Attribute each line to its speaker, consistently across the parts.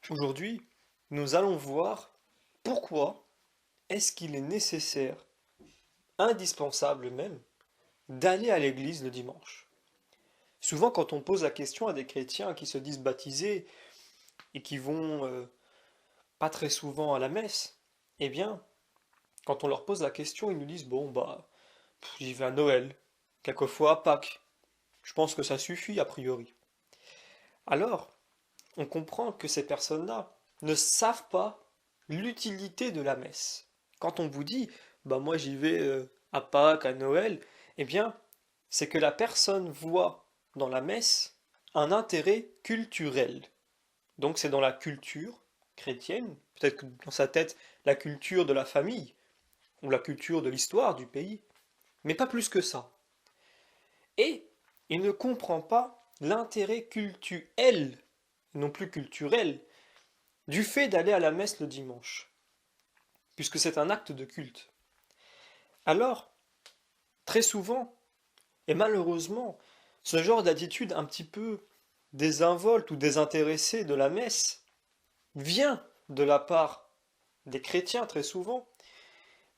Speaker 1: Aujourd'hui, nous allons voir pourquoi est-ce qu'il est nécessaire, indispensable même, d'aller à l'église le dimanche. Souvent, quand on pose la question à des chrétiens qui se disent baptisés et qui vont pas très souvent à la messe, eh bien, quand on leur pose la question, ils nous disent, bon, bah, j'y vais à Noël, quelquefois à Pâques. Je pense que ça suffit a priori. Alors, on comprend que ces personnes-là ne savent pas l'utilité de la messe. Quand on vous dit, bah moi j'y vais à Pâques, à Noël, eh bien, c'est que la personne voit dans la messe un intérêt culturel. Donc c'est dans la culture chrétienne, peut-être que dans sa tête la culture de la famille, ou la culture de l'histoire du pays, mais pas plus que ça. Et il ne comprend pas l'intérêt cultuel, non plus culturel, du fait d'aller à la messe le dimanche, puisque c'est un acte de culte. Alors, très souvent, et malheureusement, ce genre d'attitude un petit peu désinvolte ou désintéressée de la messe vient de la part des chrétiens très souvent,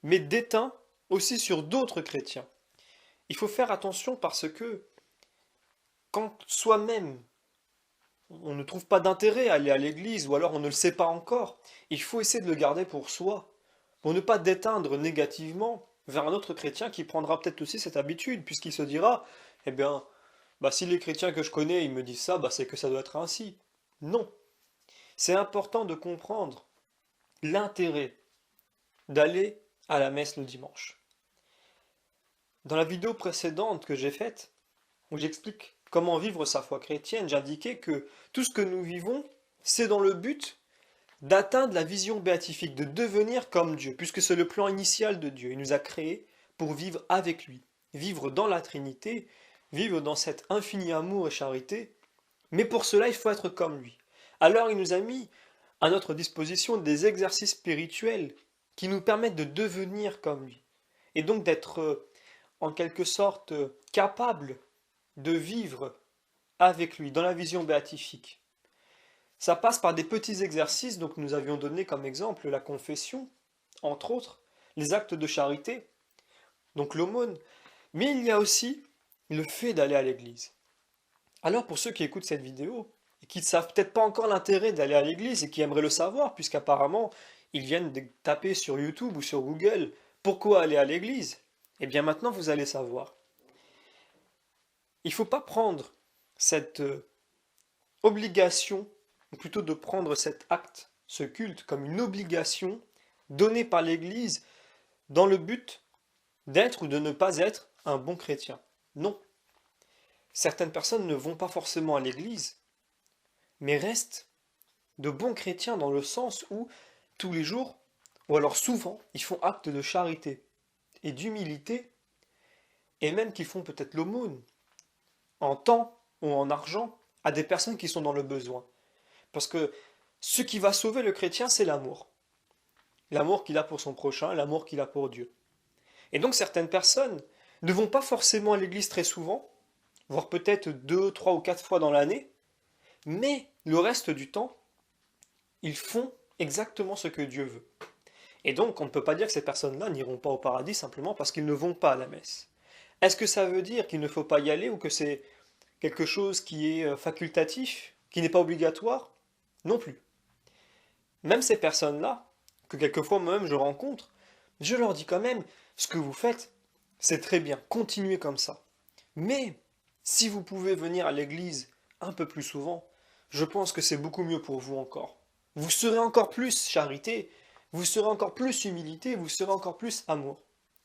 Speaker 1: mais déteint aussi sur d'autres chrétiens. Il faut faire attention parce que quand soi-même on ne trouve pas d'intérêt à aller à l'église ou alors on ne le sait pas encore, il faut essayer de le garder pour soi, pour ne pas déteindre négativement vers un autre chrétien qui prendra peut-être aussi cette habitude, puisqu'il se dira, eh bien, bah, si les chrétiens que je connais, ils me disent ça, bah, c'est que ça doit être ainsi. Non. C'est important de comprendre l'intérêt d'aller à la messe le dimanche. Dans la vidéo précédente que j'ai faite, où j'explique comment vivre sa foi chrétienne, j'indiquais que tout ce que nous vivons, c'est dans le but d'atteindre la vision béatifique, de devenir comme Dieu, puisque c'est le plan initial de Dieu. Il nous a créés pour vivre avec lui, vivre dans la Trinité, vivre dans cet infini amour et charité, mais pour cela il faut être comme lui. Alors il nous a mis à notre disposition des exercices spirituels qui nous permettent de devenir comme lui, et donc d'être en quelque sorte capables de vivre avec lui dans la vision béatifique. Ça passe par des petits exercices, donc nous avions donné comme exemple la confession, entre autres, les actes de charité, donc l'aumône, mais il y a aussi le fait d'aller à l'église. Alors pour ceux qui écoutent cette vidéo, et qui ne savent peut-être pas encore l'intérêt d'aller à l'église et qui aimeraient le savoir, puisqu'apparemment ils viennent de taper sur YouTube ou sur Google pourquoi aller à l'église, eh bien maintenant vous allez savoir. Il ne faut pas prendre cette obligation, ou plutôt de prendre cet acte, ce culte, comme une obligation donnée par l'Église dans le but d'être ou de ne pas être un bon chrétien. Non. Certaines personnes ne vont pas forcément à l'Église, mais restent de bons chrétiens dans le sens où tous les jours, ou alors souvent, ils font acte de charité et d'humilité, et même qu'ils font peut-être l'aumône, en temps ou en argent, à des personnes qui sont dans le besoin. Parce que ce qui va sauver le chrétien, c'est l'amour. L'amour qu'il a pour son prochain, l'amour qu'il a pour Dieu. Et donc certaines personnes ne vont pas forcément à l'église très souvent, voire peut-être 2, 3 ou 4 fois dans l'année, mais le reste du temps, ils font exactement ce que Dieu veut. Et donc on ne peut pas dire que ces personnes-là n'iront pas au paradis simplement parce qu'ils ne vont pas à la messe. Est-ce que ça veut dire qu'il ne faut pas y aller ou que c'est quelque chose qui est facultatif, qui n'est pas obligatoire? Non plus. Même ces personnes-là, que quelquefois moi-même je rencontre, je leur dis quand même, ce que vous faites, c'est très bien, continuez comme ça. Mais si vous pouvez venir à l'église un peu plus souvent, je pense que c'est beaucoup mieux pour vous encore. Vous serez encore plus charité, vous serez encore plus humilité, vous serez encore plus amour.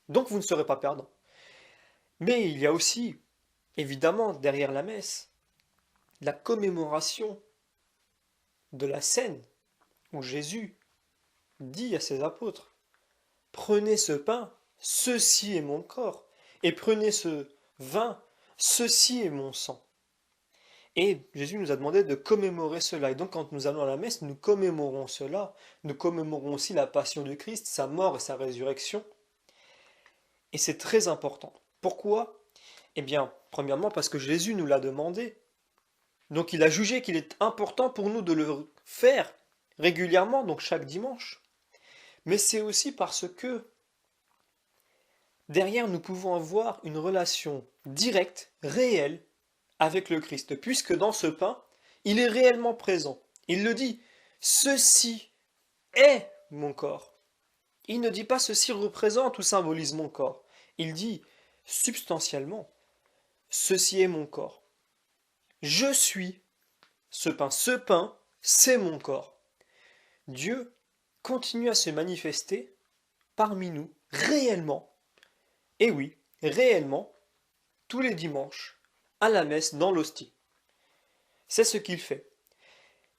Speaker 1: Donc vous ne serez pas perdant. Mais il y a aussi, évidemment, derrière la messe, la commémoration de la scène où Jésus dit à ses apôtres, prenez ce pain, ceci est mon corps, et prenez ce vin, ceci est mon sang. Et Jésus nous a demandé de commémorer cela. Et donc quand nous allons à la messe, nous commémorons cela. Nous commémorons aussi la passion du Christ, sa mort et sa résurrection. Et c'est très important. Pourquoi? Eh bien, premièrement parce que Jésus nous l'a demandé. Donc il a jugé qu'il est important pour nous de le faire régulièrement, donc chaque dimanche, mais c'est aussi parce que derrière, nous pouvons avoir une relation directe, réelle, avec le Christ, puisque dans ce pain, il est réellement présent. Il le dit, ceci est mon corps. Il ne dit pas ceci représente ou symbolise mon corps. Il dit substantiellement, ceci est mon corps. Je suis ce pain. Ce pain, c'est mon corps. Dieu continue à se manifester parmi nous, réellement. Et oui, réellement, tous les dimanches, à la messe, dans l'hostie. C'est ce qu'il fait.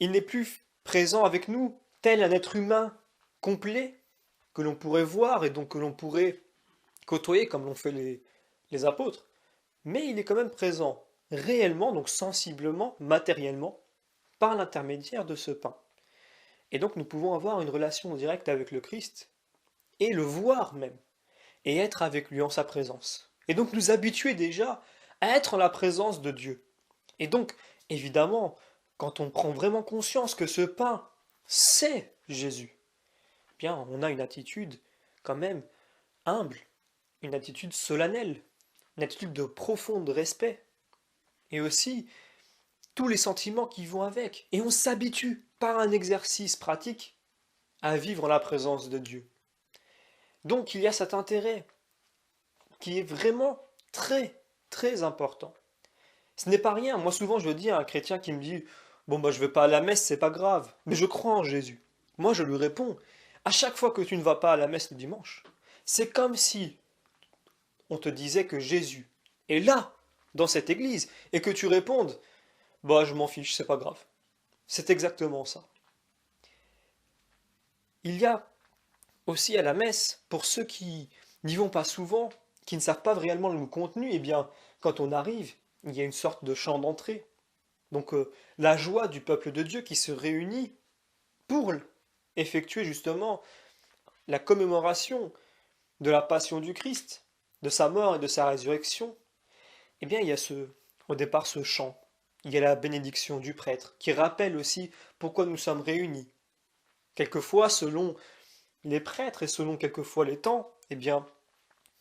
Speaker 1: Il n'est plus présent avec nous tel un être humain complet que l'on pourrait voir et donc que l'on pourrait côtoyer comme l'ont fait les apôtres, mais il est quand même présent réellement, donc sensiblement, matériellement, par l'intermédiaire de ce pain. Et donc nous pouvons avoir une relation directe avec le Christ et le voir même, et être avec lui en sa présence. Et donc nous habituer déjà à être en la présence de Dieu. Et donc, évidemment, quand on prend vraiment conscience que ce pain, c'est Jésus, eh bien, on a une attitude quand même humble, une attitude solennelle, une attitude de profond respect, et aussi tous les sentiments qui vont avec. Et on s'habitue, par un exercice pratique, à vivre en la présence de Dieu. Donc il y a cet intérêt qui est vraiment très, très important. Ce n'est pas rien. Moi, souvent, je le dis à un chrétien qui me dit bon, bah, je vais pas à la messe, c'est pas grave, mais je crois en Jésus. Moi, je lui réponds à chaque fois que tu ne vas pas à la messe le dimanche, c'est comme si on te disait que Jésus est là, dans cette église, et que tu répondes bah, je m'en fiche, c'est pas grave. C'est exactement ça. Il y a aussi à la messe, pour ceux qui n'y vont pas souvent, qui ne savent pas réellement le contenu, eh bien, quand on arrive, il y a une sorte de chant d'entrée. Donc, la joie du peuple de Dieu qui se réunit pour effectuer justement la commémoration de la passion du Christ, de sa mort et de sa résurrection. Eh bien, il y a au départ ce chant. Il y a la bénédiction du prêtre qui rappelle aussi pourquoi nous sommes réunis. Quelquefois, selon les prêtres et selon quelquefois les temps, eh bien,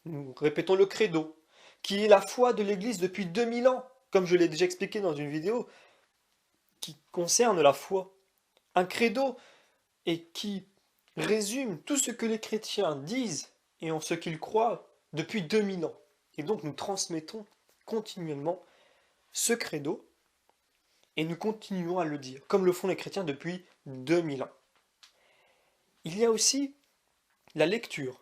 Speaker 1: nous répétons le credo, qui est la foi de l'Église depuis 2000 ans, comme je l'ai déjà expliqué dans une vidéo, qui concerne la foi. Un credo et qui résume tout ce que les chrétiens disent et en ce qu'ils croient depuis 2000 ans. Et donc nous transmettons continuellement ce credo et nous continuons à le dire, comme le font les chrétiens depuis 2000 ans. Il y a aussi la lecture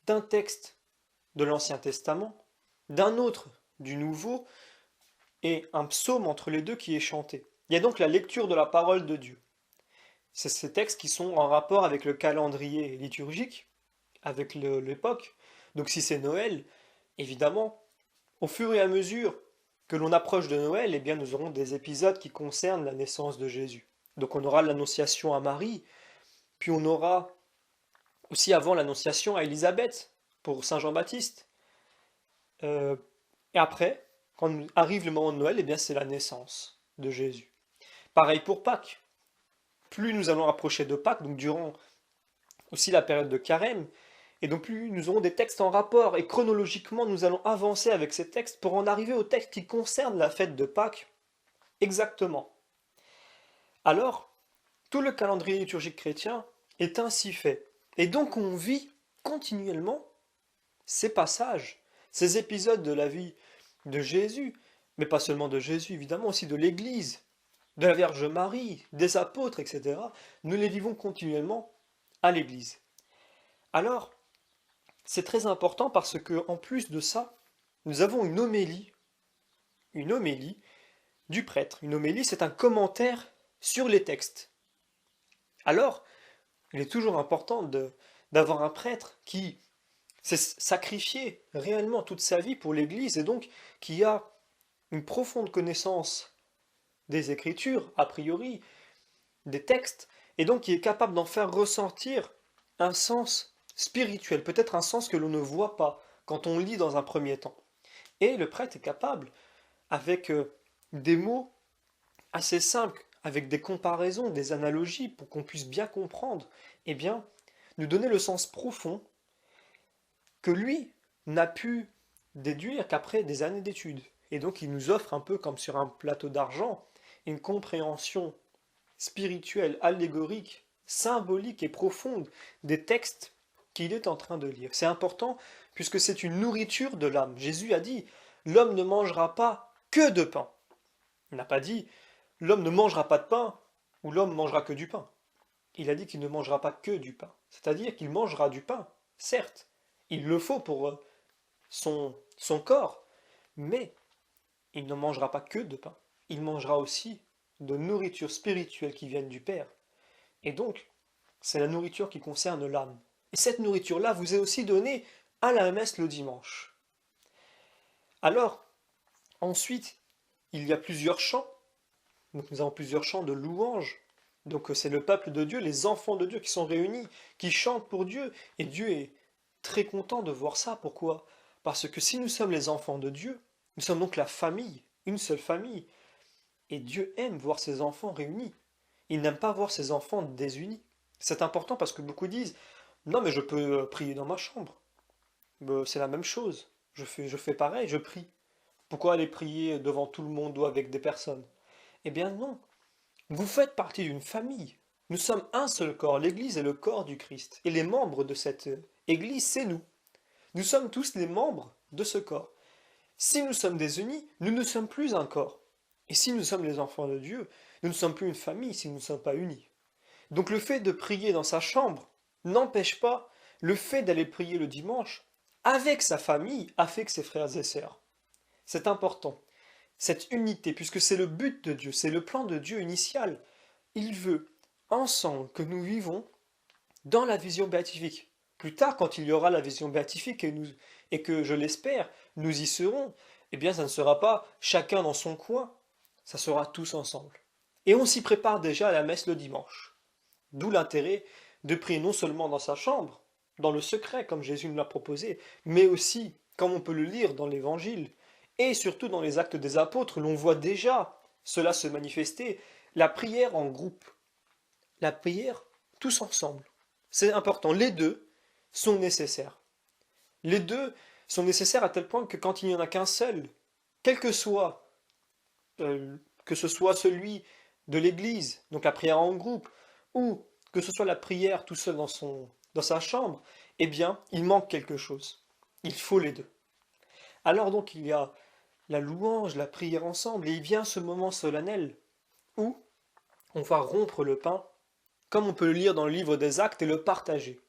Speaker 1: d'un texte de l'Ancien Testament, d'un autre du Nouveau, et un psaume entre les deux qui est chanté. Il y a donc la lecture de la parole de Dieu. C'est ces textes qui sont en rapport avec le calendrier liturgique, avec l'époque. Donc si c'est Noël, évidemment, au fur et à mesure que l'on approche de Noël, eh bien nous aurons des épisodes qui concernent la naissance de Jésus. Donc on aura l'annonciation à Marie, puis on aura aussi avant l'annonciation à Élisabeth pour Saint Jean-Baptiste. Et après, quand arrive le moment de Noël, eh bien c'est la naissance de Jésus. Pareil pour Pâques. Plus nous allons approcher de Pâques, donc durant aussi la période de Carême, et donc plus nous aurons des textes en rapport, et chronologiquement nous allons avancer avec ces textes pour en arriver aux textes qui concernent la fête de Pâques exactement. Alors, tout le calendrier liturgique chrétien est ainsi fait. Et donc on vit continuellement ces passages, ces épisodes de la vie de Jésus, mais pas seulement de Jésus, évidemment, aussi de l'Église, de la Vierge Marie, des apôtres, etc. Nous les vivons continuellement à l'Église. Alors, c'est très important parce que, en plus de ça, nous avons une homélie du prêtre. Une homélie, c'est un commentaire sur les textes. Alors, il est toujours important d'avoir un prêtre qui s'est sacrifié réellement toute sa vie pour l'Église et donc qui a une profonde connaissance des Écritures, a priori, des textes, et donc qui est capable d'en faire ressentir un sens spirituel, peut-être un sens que l'on ne voit pas quand on lit dans un premier temps. Et le prêtre est capable, avec des mots assez simples, avec des comparaisons, des analogies, pour qu'on puisse bien comprendre, eh bien, nous donner le sens profond que lui n'a pu déduire qu'après des années d'études. Et donc il nous offre un peu comme sur un plateau d'argent une compréhension spirituelle, allégorique, symbolique et profonde des textes qu'il est en train de lire. C'est important puisque c'est une nourriture de l'âme. Jésus a dit, l'homme ne mangera pas que de pain. Il n'a pas dit, l'homme ne mangera pas de pain ou l'homme mangera que du pain. Il a dit qu'il ne mangera pas que du pain. C'est-à-dire qu'il mangera du pain, certes. Il le faut pour son corps, mais il ne mangera pas que de pain. Il mangera aussi de nourriture spirituelle qui vient du Père. Et donc, c'est la nourriture qui concerne l'âme. Et cette nourriture-là vous est aussi donnée à la messe le dimanche. Alors, ensuite, il y a plusieurs chants. Donc nous avons plusieurs chants de louanges. Donc c'est le peuple de Dieu, les enfants de Dieu qui sont réunis, qui chantent pour Dieu. Et Dieu est très content de voir ça. Pourquoi? Parce que si nous sommes les enfants de Dieu, nous sommes donc la famille, une seule famille. Et Dieu aime voir ses enfants réunis. Il n'aime pas voir ses enfants désunis. C'est important parce que beaucoup disent, non mais je peux prier dans ma chambre. C'est la même chose. Je fais pareil, je prie. Pourquoi aller prier devant tout le monde ou avec des personnes? Eh bien non. Vous faites partie d'une famille. Nous sommes un seul corps. L'Église est le corps du Christ. Et les membres de cette Église, c'est nous. Nous sommes tous les membres de ce corps. Si nous sommes désunis, nous ne sommes plus un corps. Et si nous sommes les enfants de Dieu, nous ne sommes plus une famille si nous ne sommes pas unis. Donc le fait de prier dans sa chambre n'empêche pas le fait d'aller prier le dimanche avec sa famille, avec ses frères et sœurs. C'est important. Cette unité, puisque c'est le but de Dieu, c'est le plan de Dieu initial. Il veut ensemble que nous vivons dans la vision béatifique. Plus tard, quand il y aura la vision béatifique et que, je l'espère, nous y serons, eh bien, ça ne sera pas chacun dans son coin, ça sera tous ensemble. Et on s'y prépare déjà à la messe le dimanche. D'où l'intérêt de prier non seulement dans sa chambre, dans le secret, comme Jésus nous l'a proposé, mais aussi, comme on peut le lire dans l'Évangile, et surtout dans les actes des apôtres, l'on voit déjà cela se manifester, la prière en groupe, la prière tous ensemble. C'est important, les deux sont nécessaires. Les deux sont nécessaires à tel point que quand il n'y en a qu'un seul, quel que ce soit celui de l'Église, donc la prière en groupe, ou que ce soit la prière tout seul dans sa chambre, eh bien, il manque quelque chose. Il faut les deux. Alors donc, il y a la louange, la prière ensemble, et il vient ce moment solennel où on va rompre le pain, comme on peut le lire dans le livre des Actes, et le partager.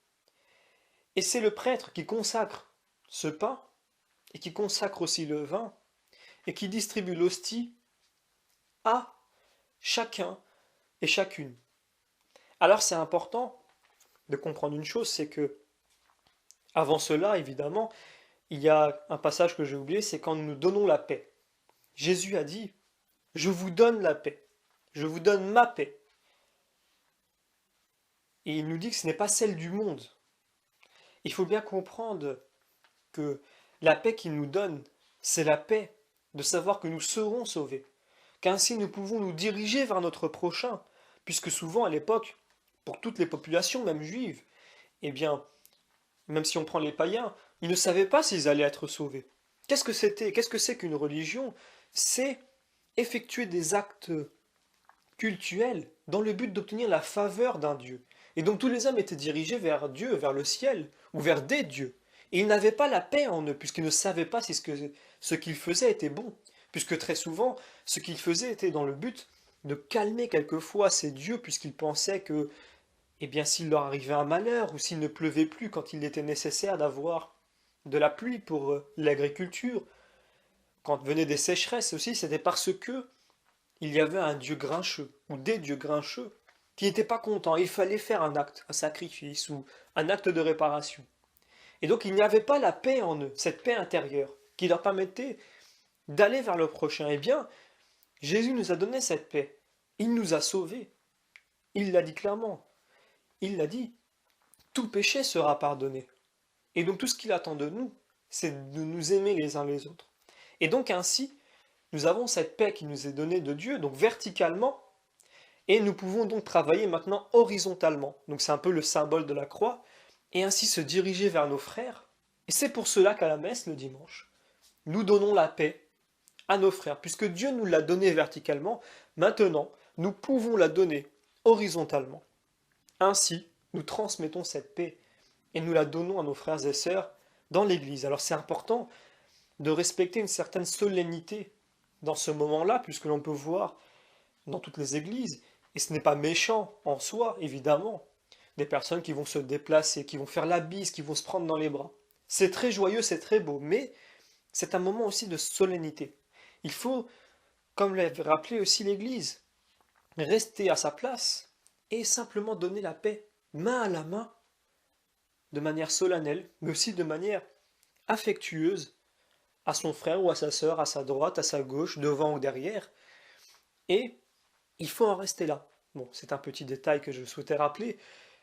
Speaker 1: Et c'est le prêtre qui consacre ce pain, et qui consacre aussi le vin, et qui distribue l'hostie à chacun et chacune. Alors c'est important de comprendre une chose, c'est que avant cela, évidemment, il y a un passage que j'ai oublié, c'est quand nous nous donnons la paix. Jésus a dit, je vous donne la paix, je vous donne ma paix. Et il nous dit que ce n'est pas celle du monde. Il faut bien comprendre que la paix qu'il nous donne, c'est la paix de savoir que nous serons sauvés, qu'ainsi nous pouvons nous diriger vers notre prochain, puisque souvent à l'époque, pour toutes les populations, même juives, eh bien, même si on prend les païens, ils ne savaient pas s'ils allaient être sauvés. Qu'est-ce que c'était? Qu'est-ce que c'est qu'une religion? C'est effectuer des actes cultuels dans le but d'obtenir la faveur d'un Dieu. Et donc tous les hommes étaient dirigés vers Dieu, vers le ciel, ou vers des dieux. Et ils n'avaient pas la paix en eux, puisqu'ils ne savaient pas si ce qu'ils faisaient était bon. Puisque très souvent, ce qu'ils faisaient était dans le but de calmer quelquefois ces dieux, puisqu'ils pensaient que, eh bien, s'il leur arrivait un malheur, ou s'il ne pleuvait plus quand il était nécessaire d'avoir de la pluie pour l'agriculture, quand venaient des sécheresses aussi, c'était parce que il y avait un dieu grincheux, ou des dieux grincheux, qui n'étaient pas contents. Il fallait faire un acte, un sacrifice, ou un acte de réparation. Et donc il n'y avait pas la paix en eux, cette paix intérieure, qui leur permettait d'aller vers le prochain. Eh bien, Jésus nous a donné cette paix. Il nous a sauvés. Il l'a dit clairement. Il l'a dit, tout péché sera pardonné. Et donc tout ce qu'il attend de nous, c'est de nous aimer les uns les autres. Et donc ainsi, nous avons cette paix qui nous est donnée de Dieu, donc verticalement, Et nous pouvons donc travailler maintenant horizontalement. Donc c'est un peu le symbole de la croix, et ainsi se diriger vers nos frères. Et c'est pour cela qu'à la messe le dimanche, nous donnons la paix à nos frères. Puisque Dieu nous l'a donnée verticalement, maintenant nous pouvons la donner horizontalement. Ainsi, nous transmettons cette paix et nous la donnons à nos frères et sœurs dans l'Église. Alors c'est important de respecter une certaine solennité dans ce moment-là, puisque l'on peut voir dans toutes les églises, et ce n'est pas méchant en soi, évidemment, des personnes qui vont se déplacer, qui vont faire la bise, qui vont se prendre dans les bras. C'est très joyeux, c'est très beau, mais c'est un moment aussi de solennité. Il faut, comme l'avait rappelé aussi l'Église, rester à sa place et simplement donner la paix, main à la main, de manière solennelle, mais aussi de manière affectueuse, à son frère ou à sa sœur, à sa droite, à sa gauche, devant ou derrière, et il faut en rester là. Bon, c'est un petit détail que je souhaitais rappeler,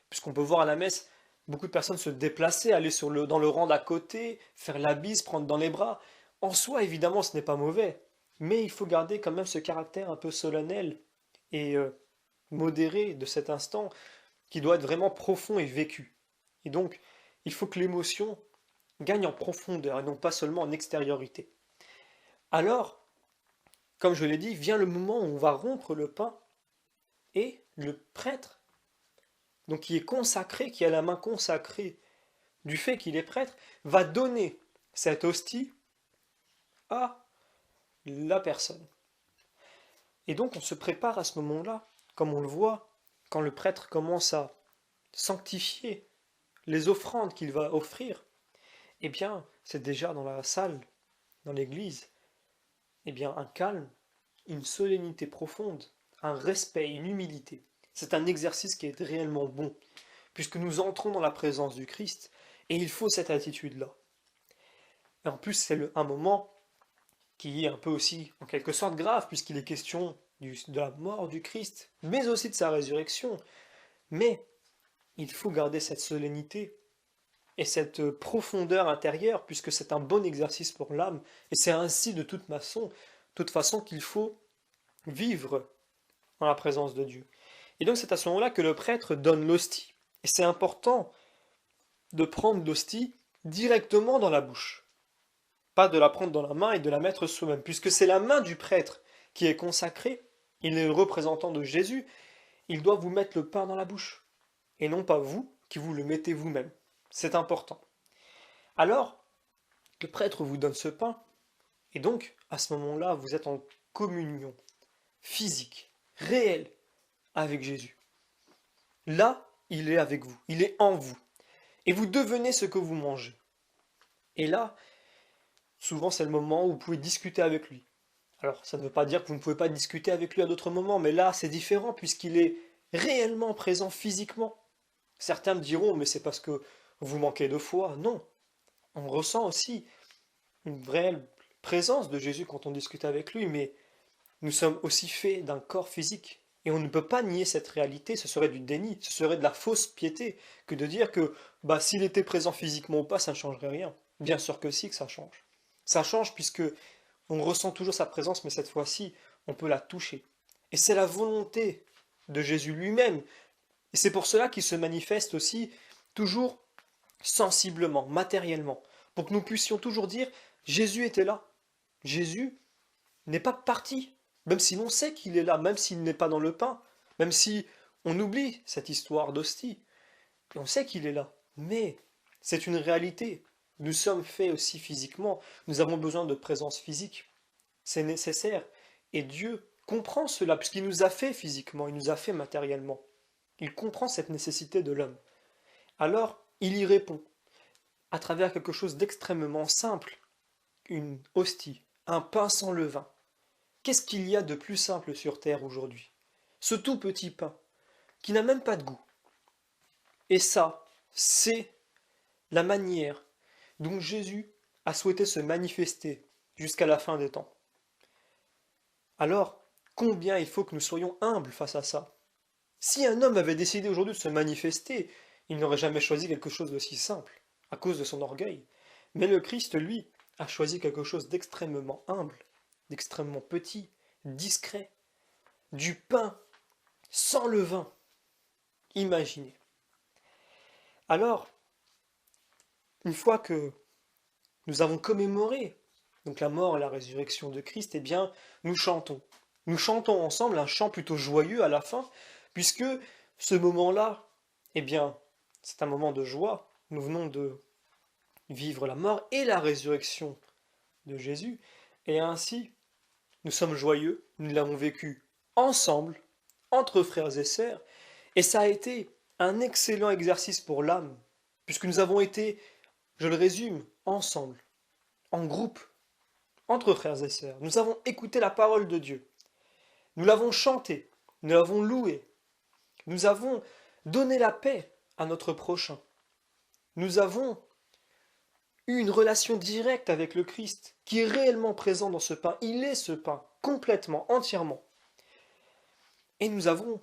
Speaker 1: puisqu'on peut voir à la messe beaucoup de personnes se déplacer, aller dans le rang d'à côté, faire la bise, prendre dans les bras. En soi, évidemment, ce n'est pas mauvais, mais il faut garder quand même ce caractère un peu solennel et modéré de cet instant qui doit être vraiment profond et vécu. Et donc, il faut que l'émotion gagne en profondeur et non pas seulement en extériorité. Alors, comme je l'ai dit, vient le moment où on va rompre le pain et le prêtre, donc qui est consacré, qui a la main consacrée du fait qu'il est prêtre, va donner cette hostie à la personne. Et donc on se prépare à ce moment-là, comme on le voit, quand le prêtre commence à sanctifier les offrandes qu'il va offrir, eh bien, c'est déjà dans la salle, dans l'église, eh bien, un calme, une solennité profonde, un respect, une humilité. C'est un exercice qui est réellement bon, puisque nous entrons dans la présence du Christ, et il faut cette attitude-là. Et en plus, c'est un moment qui est un peu aussi, en quelque sorte, grave, puisqu'il est question de la mort du Christ, mais aussi de sa résurrection. Mais il faut garder cette solennité et cette profondeur intérieure, puisque c'est un bon exercice pour l'âme, et c'est ainsi de toute façon qu'il faut vivre en la présence de Dieu. Et donc c'est à ce moment-là que le prêtre donne l'hostie. Et c'est important de prendre l'hostie directement dans la bouche, pas de la prendre dans la main et de la mettre soi-même, puisque c'est la main du prêtre qui est consacrée, il est le représentant de Jésus, il doit vous mettre le pain dans la bouche, et non pas vous qui vous le mettez vous-même. C'est important. Alors, le prêtre vous donne ce pain, et donc, à ce moment-là, vous êtes en communion physique, réelle, avec Jésus. Là, il est avec vous, il est en vous. Et vous devenez ce que vous mangez. Et là, souvent c'est le moment où vous pouvez discuter avec lui. Alors, ça ne veut pas dire que vous ne pouvez pas discuter avec lui à d'autres moments, mais là, c'est différent puisqu'il est réellement présent physiquement. Certains me diront, mais c'est parce que vous manquez de foi. Non, on ressent aussi une vraie présence de Jésus quand on discute avec lui, mais nous sommes aussi faits d'un corps physique. Et on ne peut pas nier cette réalité, ce serait du déni, ce serait de la fausse piété, que de dire que bah, s'il était présent physiquement ou pas, ça ne changerait rien. Bien sûr que si, que ça change. Ça change puisque on ressent toujours sa présence, mais cette fois-ci, on peut la toucher. Et c'est la volonté de Jésus lui-même. Et c'est pour cela qu'il se manifeste aussi toujours sensiblement, matériellement, pour que nous puissions toujours dire, Jésus était là. Jésus n'est pas parti, même si l'on sait qu'il est là, même s'il n'est pas dans le pain, même si on oublie cette histoire d'hostie, et on sait qu'il est là. Mais c'est une réalité. Nous sommes faits aussi physiquement, nous avons besoin de présence physique. C'est nécessaire. Et Dieu comprend cela, puisqu'il nous a fait physiquement, il nous a fait matériellement. Il comprend cette nécessité de l'homme. Alors, il y répond, à travers quelque chose d'extrêmement simple, une hostie, un pain sans levain. Qu'est-ce qu'il y a de plus simple sur terre aujourd'hui? Ce tout petit pain, qui n'a même pas de goût. Et ça, c'est la manière dont Jésus a souhaité se manifester jusqu'à la fin des temps. Alors, combien il faut que nous soyons humbles face à ça? Si un homme avait décidé aujourd'hui de se manifester, il n'aurait jamais choisi quelque chose d'aussi simple, à cause de son orgueil. Mais le Christ, lui, a choisi quelque chose d'extrêmement humble, d'extrêmement petit, discret, du pain sans levain. Imaginez. Alors, une fois que nous avons commémoré donc la mort et la résurrection de Christ, eh bien, nous chantons. Nous chantons ensemble un chant plutôt joyeux à la fin, puisque ce moment-là, eh bien, c'est un moment de joie. Nous venons de vivre la mort et la résurrection de Jésus, et ainsi, nous sommes joyeux, nous l'avons vécu ensemble, entre frères et sœurs, et ça a été un excellent exercice pour l'âme, puisque nous avons été, je le résume, ensemble, en groupe, entre frères et sœurs. Nous avons écouté la parole de Dieu. Nous l'avons chanté, nous l'avons loué. Nous avons donné la paix à notre prochain. Nous avons eu une relation directe avec le Christ, qui est réellement présent dans ce pain. Il est ce pain, complètement, entièrement. Et nous avons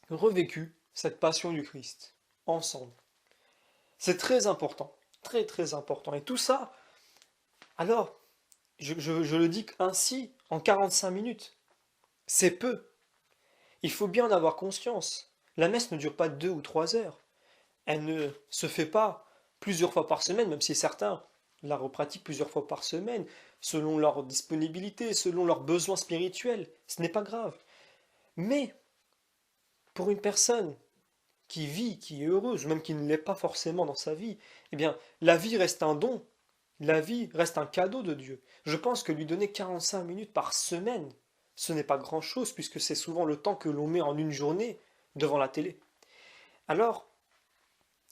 Speaker 1: revécu cette passion du Christ, ensemble. C'est très important, très très important. Et tout ça, alors, je le dis ainsi, en 45 minutes, c'est peu. Il faut bien en avoir conscience. La messe ne dure pas 2 ou 3 heures. Elle ne se fait pas plusieurs fois par semaine, même si certains la repratiquent plusieurs fois par semaine, selon leur disponibilité, selon leurs besoins spirituels. Ce n'est pas grave. Mais pour une personne qui vit, qui est heureuse, ou même qui ne l'est pas forcément dans sa vie, eh bien, la vie reste un don. La vie reste un cadeau de Dieu. Je pense que lui donner 45 minutes par semaine, ce n'est pas grand-chose, puisque c'est souvent le temps que l'on met en une journée devant la télé. Alors,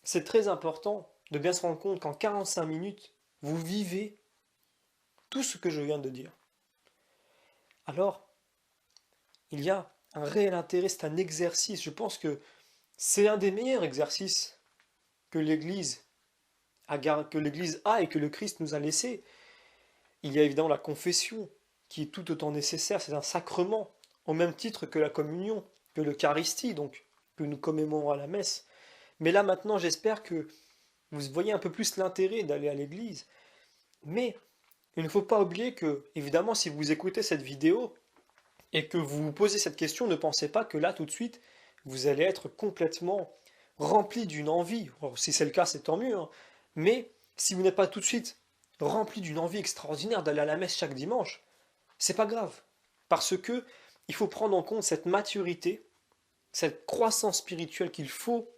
Speaker 1: c'est très important de bien se rendre compte qu'en 45 minutes, vous vivez tout ce que je viens de dire. Alors, il y a un réel intérêt, c'est un exercice. Je pense que c'est un des meilleurs exercices que l'Église a et que le Christ nous a laissé. Il y a évidemment la confession, qui est tout autant nécessaire, c'est un sacrement, au même titre que la communion, que l'Eucharistie, donc, que nous commémorons à la messe. Mais là maintenant, j'espère que vous voyez un peu plus l'intérêt d'aller à l'église. Mais il ne faut pas oublier que, évidemment, si vous écoutez cette vidéo et que vous vous posez cette question, ne pensez pas que là, tout de suite, vous allez être complètement rempli d'une envie. Alors, si c'est le cas, c'est tant mieux, hein. Mais si vous n'êtes pas tout de suite rempli d'une envie extraordinaire d'aller à la messe chaque dimanche, c'est pas grave. Parce que il faut prendre en compte cette maturité, cette croissance spirituelle qu'il faut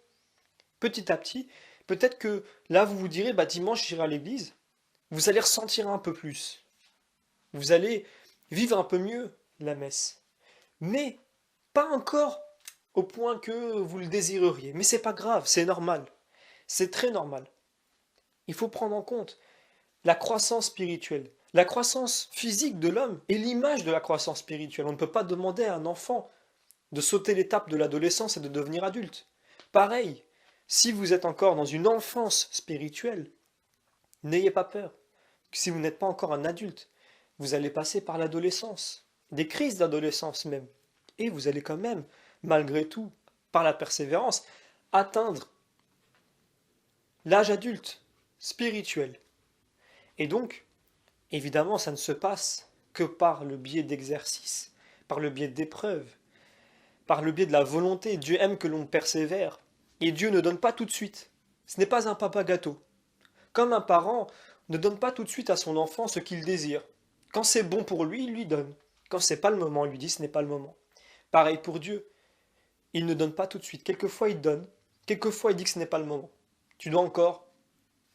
Speaker 1: petit à petit. Peut-être que là, vous vous direz, bah, dimanche, j'irai à l'église. Vous allez ressentir un peu plus. Vous allez vivre un peu mieux la messe. Mais pas encore au point que vous le désireriez. Mais c'est pas grave, c'est normal. C'est très normal. Il faut prendre en compte la croissance spirituelle. La croissance physique de l'homme est l'image de la croissance spirituelle. On ne peut pas demander à un enfant de sauter l'étape de l'adolescence et de devenir adulte. Pareil, si vous êtes encore dans une enfance spirituelle, n'ayez pas peur. Si vous n'êtes pas encore un adulte, vous allez passer par l'adolescence, des crises d'adolescence même. Et vous allez quand même, malgré tout, par la persévérance, atteindre l'âge adulte, spirituel. Et donc, évidemment, ça ne se passe que par le biais d'exercices, par le biais d'épreuves, par le biais de la volonté. Dieu aime que l'on persévère. Et Dieu ne donne pas tout de suite. Ce n'est pas un papa gâteau. Comme un parent ne donne pas tout de suite à son enfant ce qu'il désire. Quand c'est bon pour lui, il lui donne. Quand c'est pas le moment, il lui dit ce n'est pas le moment. Pareil pour Dieu. Il ne donne pas tout de suite. Quelquefois il donne, quelquefois il dit que ce n'est pas le moment. Tu dois encore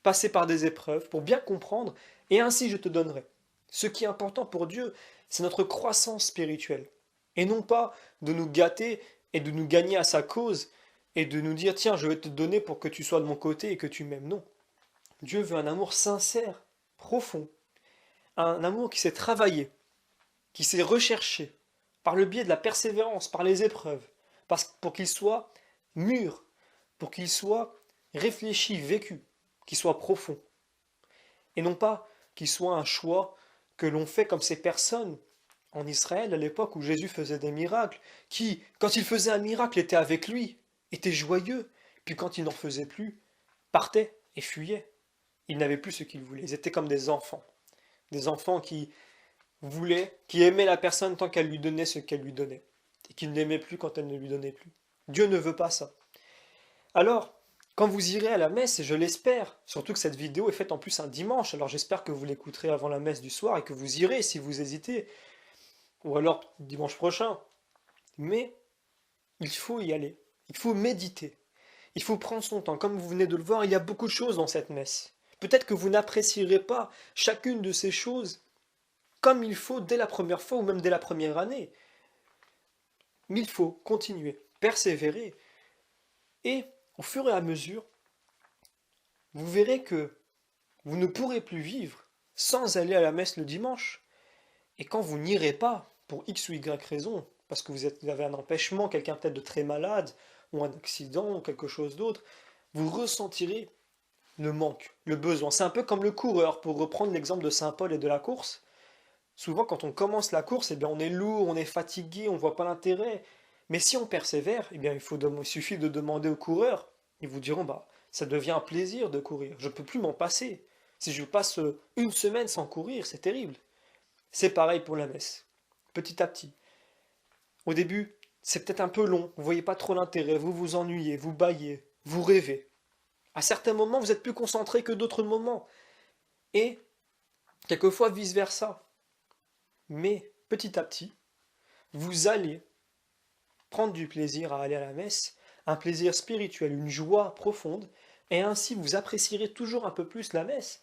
Speaker 1: passer par des épreuves pour bien comprendre, et ainsi je te donnerai. Ce qui est important pour Dieu, c'est notre croissance spirituelle. Et non pas de nous gâter et de nous gagner à sa cause et de nous dire tiens, je vais te donner pour que tu sois de mon côté et que tu m'aimes. Non. Dieu veut un amour sincère, profond, un amour qui s'est travaillé, qui s'est recherché, par le biais de la persévérance, par les épreuves, pour qu'il soit mûr, pour qu'il soit réfléchi, vécu, qu'il soit profond. Et non pas qu'il soit un choix que l'on fait comme ces personnes en Israël à l'époque où Jésus faisait des miracles, qui, quand il faisait un miracle, étaient avec lui, étaient joyeux, puis quand il n'en faisait plus, partaient et fuyaient. Ils n'avaient plus ce qu'ils voulaient. Ils étaient comme des enfants qui voulaient, qui aimaient la personne tant qu'elle lui donnait ce qu'elle lui donnait. et qu'il ne l'aimait plus quand elle ne lui donnait plus. Dieu ne veut pas ça. Alors, quand vous irez à la messe, et je l'espère, surtout que cette vidéo est faite en plus un dimanche, alors j'espère que vous l'écouterez avant la messe du soir et que vous irez si vous hésitez, ou alors dimanche prochain. Mais il faut y aller, il faut méditer, il faut prendre son temps. Comme vous venez de le voir, il y a beaucoup de choses dans cette messe. Peut-être que vous n'apprécierez pas chacune de ces choses comme il faut dès la première fois ou même dès la première année. Mais il faut continuer, persévérer, et au fur et à mesure, vous verrez que vous ne pourrez plus vivre sans aller à la messe le dimanche. Et quand vous n'irez pas, pour X ou Y raison, parce que vous avez un empêchement, quelqu'un peut-être de très malade, ou un accident, ou quelque chose d'autre, vous ressentirez le manque, le besoin. C'est un peu comme le coureur, pour reprendre l'exemple de Saint Paul et de la course. Souvent, quand on commence la course, eh bien, on est lourd, on est fatigué, on ne voit pas l'intérêt. Mais si on persévère, eh bien, il suffit de demander aux coureurs. Ils vous diront, bah, ça devient un plaisir de courir. Je ne peux plus m'en passer. Si je passe une semaine sans courir, c'est terrible. C'est pareil pour la messe. Petit à petit. Au début, c'est peut-être un peu long, vous ne voyez pas trop l'intérêt, vous vous ennuyez, vous bâillez, vous rêvez. À certains moments, vous êtes plus concentré que d'autres moments. Et quelquefois vice-versa. Mais petit à petit, vous allez prendre du plaisir à aller à la messe, un plaisir spirituel, une joie profonde, et ainsi vous apprécierez toujours un peu plus la messe,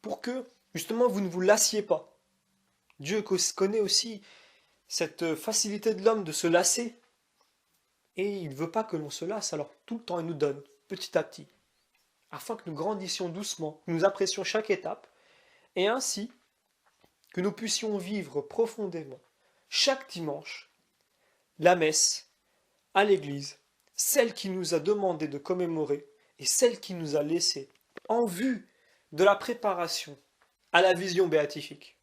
Speaker 1: pour que justement vous ne vous lassiez pas. Dieu connaît aussi cette facilité de l'homme de se lasser, et il ne veut pas que l'on se lasse, alors tout le temps il nous donne, petit à petit, afin que nous grandissions doucement, que nous apprécions chaque étape, et ainsi que nous puissions vivre profondément, chaque dimanche, la messe, à l'église, celle qui nous a demandé de commémorer, et celle qui nous a laissé, en vue de la préparation à la vision béatifique.